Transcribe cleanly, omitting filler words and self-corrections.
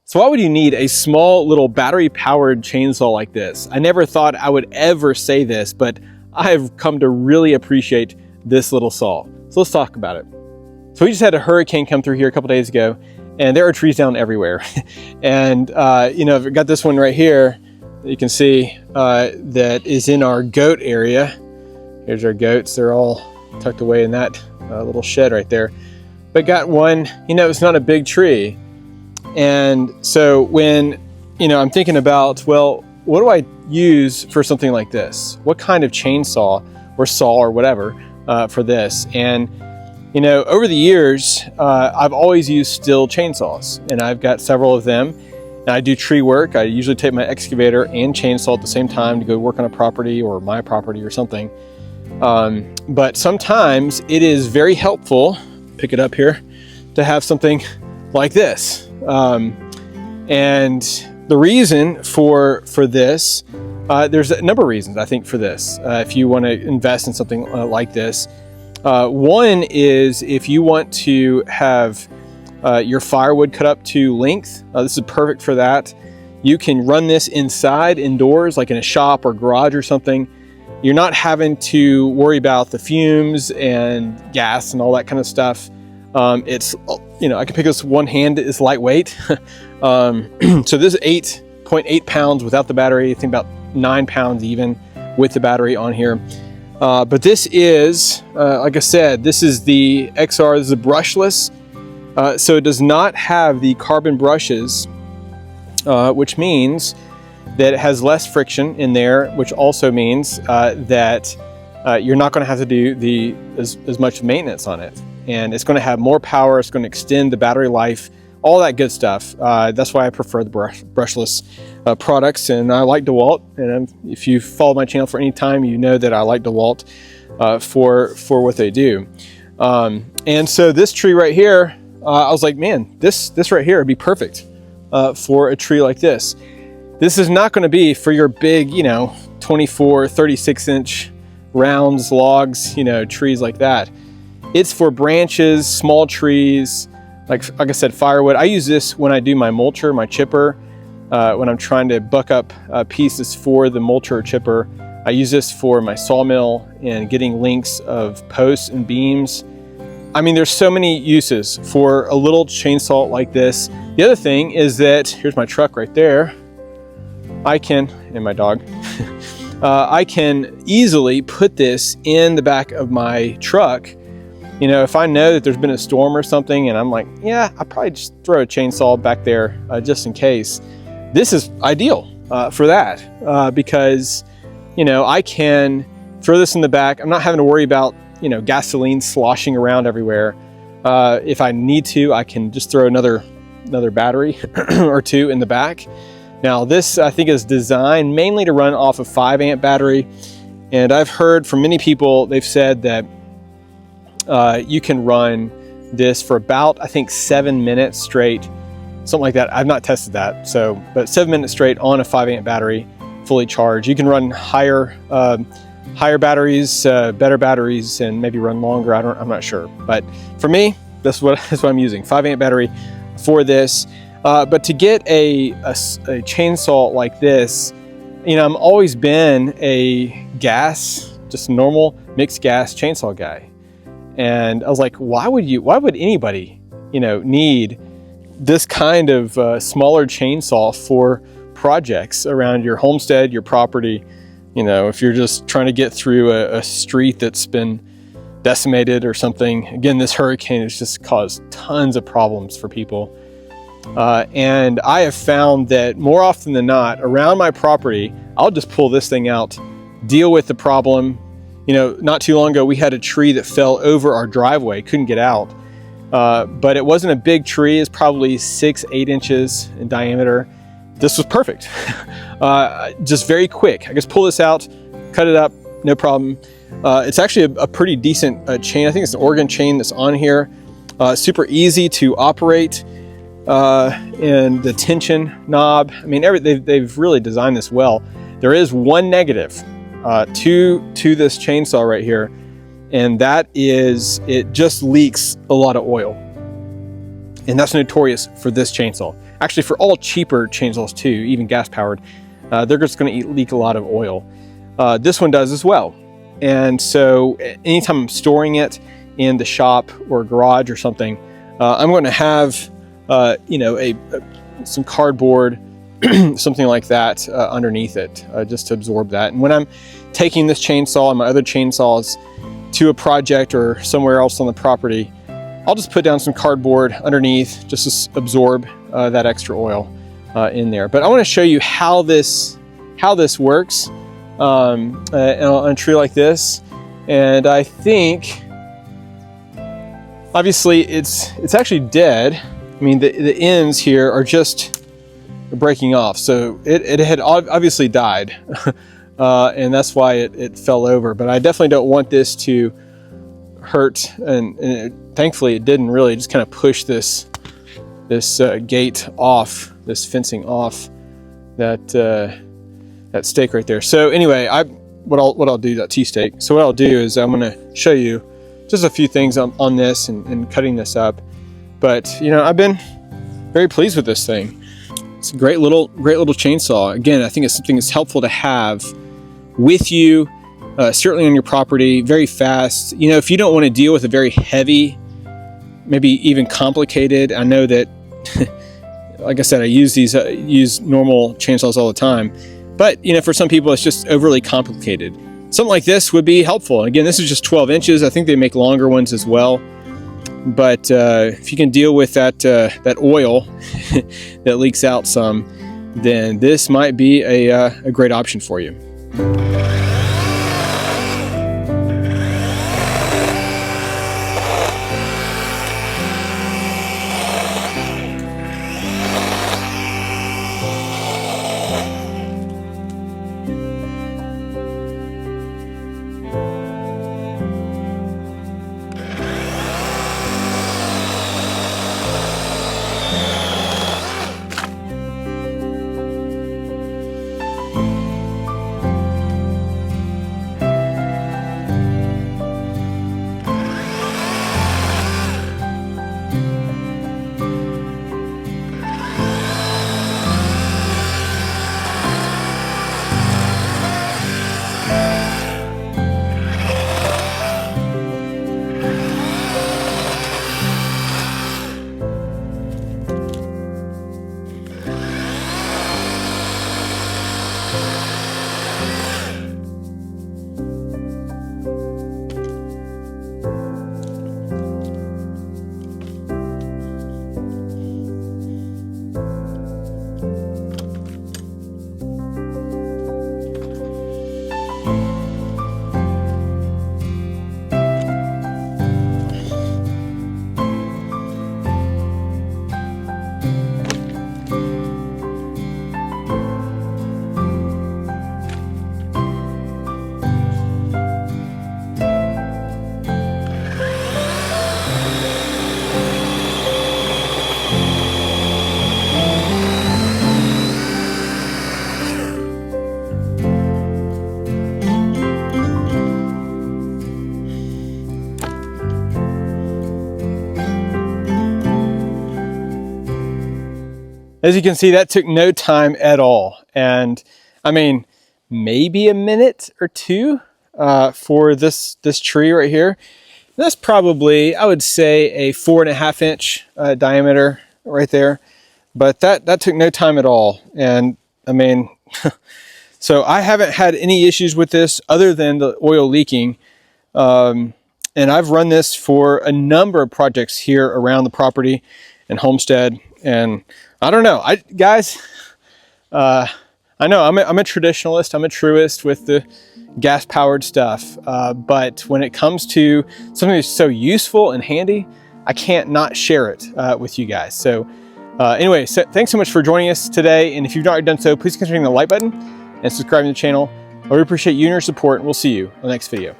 So why would you need a small little battery powered chainsaw like this? I never thought I would ever say this, but I've come to really appreciate this little saw. So let's talk about it. So we just had a hurricane come through here a couple days ago, and there are trees down everywhere. And you know, I've got this one right here that you can see that is in our goat area. Here's our goats. They're all tucked away in that little shed right there. But got one, you know, it's not a big tree. And so when, you know, I'm thinking about, well, what do I use for something like this? What kind of chainsaw or saw or whatever for this? And, you know, over the years, I've always used steel chainsaws, and I've got several of them. And I do tree work. I usually take my excavator and chainsaw at the same time to go work on a property or my property or something. But sometimes it is very helpful, pick it up here, to have something like this. And the reason for this, there's a number of reasons I think for this. If you want to invest in something like this, one is if you want to have your firewood cut up to length, this is perfect for that. You can run this inside, indoors, like in a shop or garage or something. You're not having to worry about the fumes and gas and all that kind of stuff. It's, you know, I can pick this one hand, it's lightweight. So this is 8.8 pounds without the battery. I think about 9 pounds even with the battery on here. But this is, like I said, this is the XR, this is a brushless. So it does not have the carbon brushes, which means that it has less friction in there, which also means that you're not going to have to do as much maintenance on it. And it's going to have more power, it's going to extend the battery life, all that good stuff. That's why I prefer the brushless products, and I like DeWalt. And if you follow my channel for any time, you know that I like DeWalt for what they do. And so this tree right here, I was like, man, this right here would be perfect for a tree like this. This is not going to be for your big, you know, 24, 36 inch rounds, logs, you know, trees like that. It's for branches, small trees, like I said, firewood. I use this when I do my mulcher, my chipper, when I'm trying to buck up pieces for the mulcher or chipper. I use this for my sawmill and getting links of posts and beams. I mean, there's so many uses for a little chainsaw like this. The other thing is that, here's my truck right there. I can, and my dog, I can easily put this in the back of my truck. You know, if I know that there's been a storm or something and I'm like, yeah, I'll probably just throw a chainsaw back there just in case. This is ideal for that because, you know, I can throw this in the back. I'm not having to worry about, you know, gasoline sloshing around everywhere. If I need to, I can just throw another battery or two in the back. Now this, I think, is designed mainly to run off a 5 amp battery. And I've heard from many people, they've said that you can run this for about, I think, 7 minutes straight, something like that. I've not tested that, but 7 minutes straight on a 5 amp battery, fully charged. You can run higher batteries, better batteries, and maybe run longer. I'm not sure, but for me, that's what I'm using. 5 amp battery for this. But to get a chainsaw like this, you know, I've always been a gas, just normal mixed gas chainsaw guy. And I was like, why would anybody, you know, need this kind of smaller chainsaw for projects around your homestead, your property? You know, if you're just trying to get through a street that's been decimated or something. Again, this hurricane has just caused tons of problems for people. And I have found that more often than not, around my property, I'll just pull this thing out, deal with the problem. You know, not too long ago, we had a tree that fell over our driveway, couldn't get out. But it wasn't a big tree, it's probably 6-8 inches in diameter. This was perfect. Just very quick. I just pull this out, cut it up, no problem. It's actually a pretty decent chain. I think it's an Oregon chain that's on here. Super easy to operate. And the tension knob, I mean, they've really designed this well. There is one negative to this chainsaw right here, and that is it just leaks a lot of oil. And that's notorious for this chainsaw. actually for all cheaper chainsaws too, even gas powered, they're just going to leak a lot of oil. This one does as well. And so anytime I'm storing it in the shop or garage or something, I'm going to have, you know, some cardboard, something like that underneath it, just to absorb that. And when I'm taking this chainsaw and my other chainsaws to a project or somewhere else on the property, I'll just put down some cardboard underneath just to absorb that extra oil in there. But I want to show you how this works on a tree like this. And I think obviously it's actually dead. I mean, the ends here are just breaking off, so it had obviously died. And that's why it fell over. But I definitely don't want this to hurt, and thankfully it didn't really. Just kind of push this gate off, this fencing off, that stake right there. So anyway, what I'll do, that T-stake. So what I'll do is I'm going to show you just a few things on this and cutting this up. But you know, I've been very pleased with this thing. It's a great little chainsaw. Again, I think it's something that's helpful to have with you, certainly on your property, very fast. You know, if you don't want to deal with a very heavy, maybe even complicated, I know that, like I said, I use normal chainsaws all the time, but you know, for some people it's just overly complicated. Something like this would be helpful. Again, this is just 12 inches. I think they make longer ones as well. But if you can deal with that oil that leaks out some, then this might be a great option for you. As you can see, that took no time at all. And I mean, maybe a minute or two for this tree right here. That's probably, I would say, a 4.5 inch diameter right there. But that took no time at all. And I mean, so I haven't had any issues with this other than the oil leaking. And I've run this for a number of projects here around the property and homestead. And I don't know, guys, I know I'm a traditionalist, I'm a truist with the gas powered stuff. But when it comes to something that's so useful and handy, I can't not share it with you guys. So anyway, thanks so much for joining us today. And if you've not already done so, please consider hitting the like button and subscribing to the channel. I really appreciate you and your support, and we'll see you on the next video.